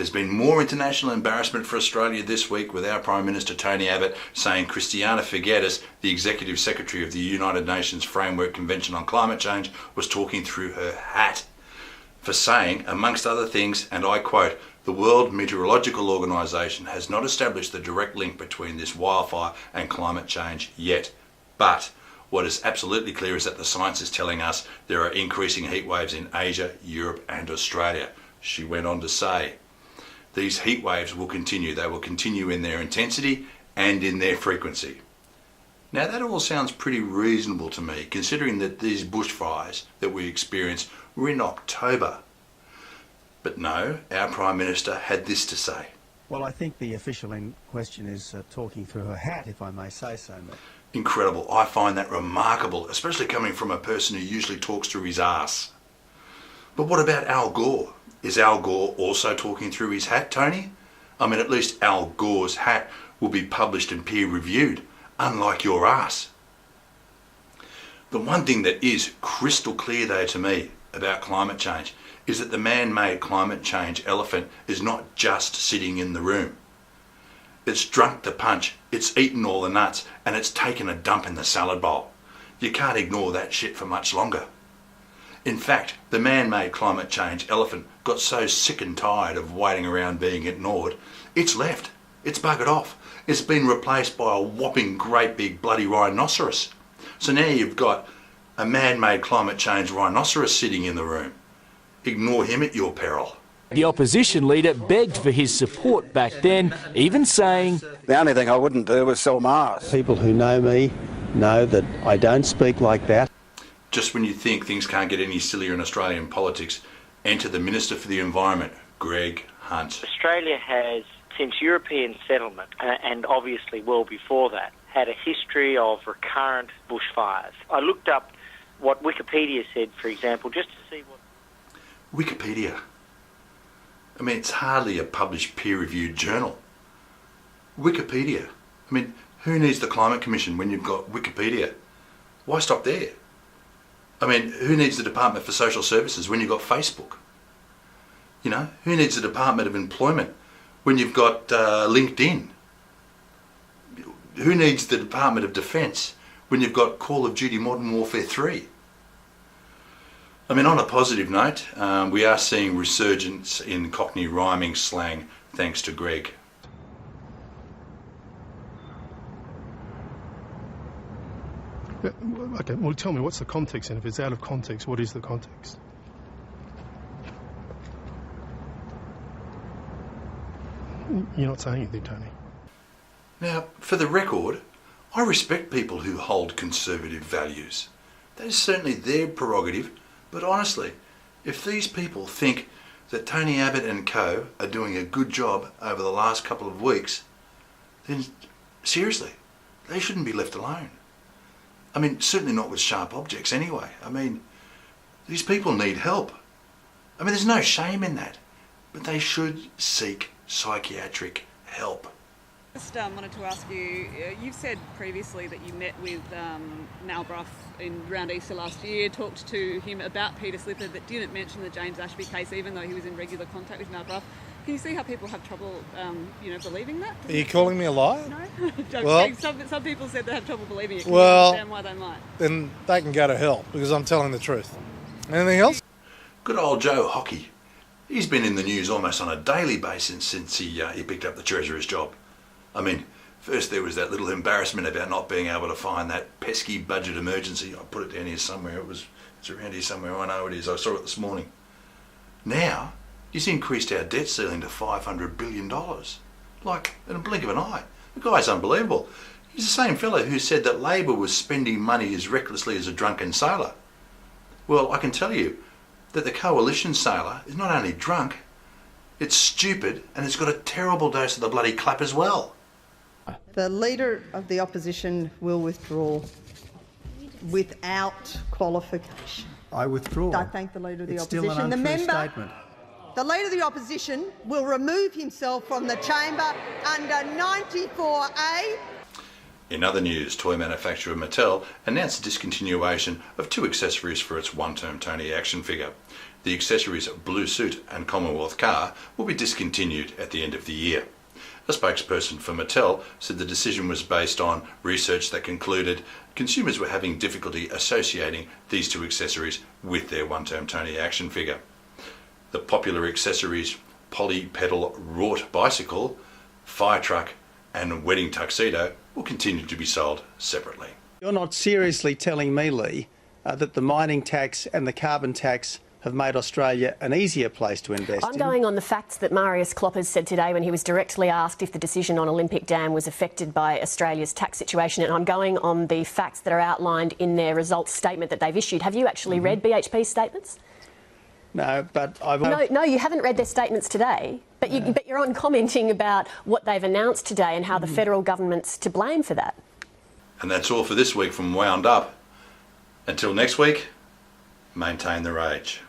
There's been more international embarrassment for Australia this week with our Prime Minister Tony Abbott saying Christiana Figueres, the Executive Secretary of the United Nations Framework Convention on Climate Change, was talking through her hat for saying, amongst other things, and I quote, "The World Meteorological Organization has not established the direct link between this wildfire and climate change yet. But what is absolutely clear is that the science is telling us there are increasing heat waves in Asia, Europe and Australia." She went on to say, these heat waves will continue. They will continue in their intensity and in their frequency. Now that all sounds pretty reasonable to me, considering that these bushfires that we experienced were in October. But no, our Prime Minister had this to say. Well, I think the official in question is talking through her hat, if I may say so. Incredible. I find that remarkable, especially coming from a person who usually talks through his arse. But what about Al Gore? Is Al Gore also talking through his hat, Tony? I mean, at least Al Gore's hat will be published and peer-reviewed, unlike your arse. The one thing that is crystal clear, though, to me about climate change is that the man-made climate change elephant is not just sitting in the room. It's drunk the punch, it's eaten all the nuts, and it's taken a dump in the salad bowl. You can't ignore that shit for much longer. In fact, the man-made climate change elephant got so sick and tired of waiting around being ignored, it's left. It's buggered off. It's been replaced by a whopping great big bloody rhinoceros. So now you've got a man-made climate change rhinoceros sitting in the room. Ignore him at your peril. The opposition leader begged for his support back then, even saying, "The only thing I wouldn't do was sell Mars." People who know me know that I don't speak like that. Just when you think things can't get any sillier in Australian politics, enter the Minister for the Environment, Greg Hunt. Australia has, since European settlement, and obviously well before that, had a history of recurrent bushfires. I looked up what Wikipedia said, for example, just to see what... Wikipedia? I mean, it's hardly a published peer-reviewed journal. Wikipedia? I mean, who needs the Climate Commission when you've got Wikipedia? Why stop there? I mean, who needs the Department for Social Services when you've got Facebook? You know, who needs the Department of Employment when you've got LinkedIn? Who needs the Department of Defence when you've got Call of Duty Modern Warfare 3? I mean, on a positive note, we are seeing resurgence in Cockney rhyming slang thanks to Greg. Okay, well tell me, what's the context, and if it's out of context, what is the context? You're not saying anything, Tony. Now, for the record, I respect people who hold conservative values. That is certainly their prerogative, but honestly, if these people think that Tony Abbott and co are doing a good job over the last couple of weeks, then seriously, they shouldn't be left alone. I mean, certainly not with sharp objects anyway. I mean, these people need help. I mean, there's no shame in that, but they should seek psychiatric help. Just wanted to ask you, you've said previously that you met with Malbrough around Easter last year, talked to him about Peter Slipper, but didn't mention the James Ashby case, even though he was in regular contact with Malbrough. Can you see how people have trouble, believing that? Are you calling me a liar? No. Well, some people said they have trouble believing it. Can well, you understand why they might? Then they can go to hell, because I'm telling the truth. Anything else? Good old Joe Hockey. He's been in the news almost on a daily basis since he picked up the Treasurer's job. I mean, first there was that little embarrassment about not being able to find that pesky budget emergency. I put it down here somewhere. It's around here somewhere. I know it is. I saw it this morning. Now, he's increased our debt ceiling to $500 billion. Like, in a blink of an eye. The guy's unbelievable. He's the same fellow who said that Labor was spending money as recklessly as a drunken sailor. Well, I can tell you that the coalition sailor is not only drunk, it's stupid, and it's got a terrible dose of the bloody clap as well. The Leader of the Opposition will withdraw without qualification. I withdraw. I thank the Leader of the Opposition. It's still an untrue statement. The Leader of the Opposition will remove himself from the chamber under 94A. In other news, toy manufacturer Mattel announced the discontinuation of 2 accessories for its one-term Tony action figure. The accessories Blue Suit and Commonwealth Car will be discontinued at the end of the year. A spokesperson for Mattel said the decision was based on research that concluded consumers were having difficulty associating these 2 accessories with their one-term Tony action figure. The popular accessories Poly-Pedal Wrought Bicycle, Fire Truck and Wedding Tuxedo will continue to be sold separately. You're not seriously telling me, Lee, that the mining tax and the carbon tax have made Australia an easier place to invest I'm going on the facts that Marius Kloppers said today when he was directly asked if the decision on Olympic Dam was affected by Australia's tax situation, and I'm going on the facts that are outlined in their results statement that they've issued. Have you actually read BHP's statements? No, but I've... No, you haven't read their statements today, but you're on commenting about what they've announced today and how the federal government's to blame for that. And that's all for this week from Wound Up. Until next week, maintain the rage.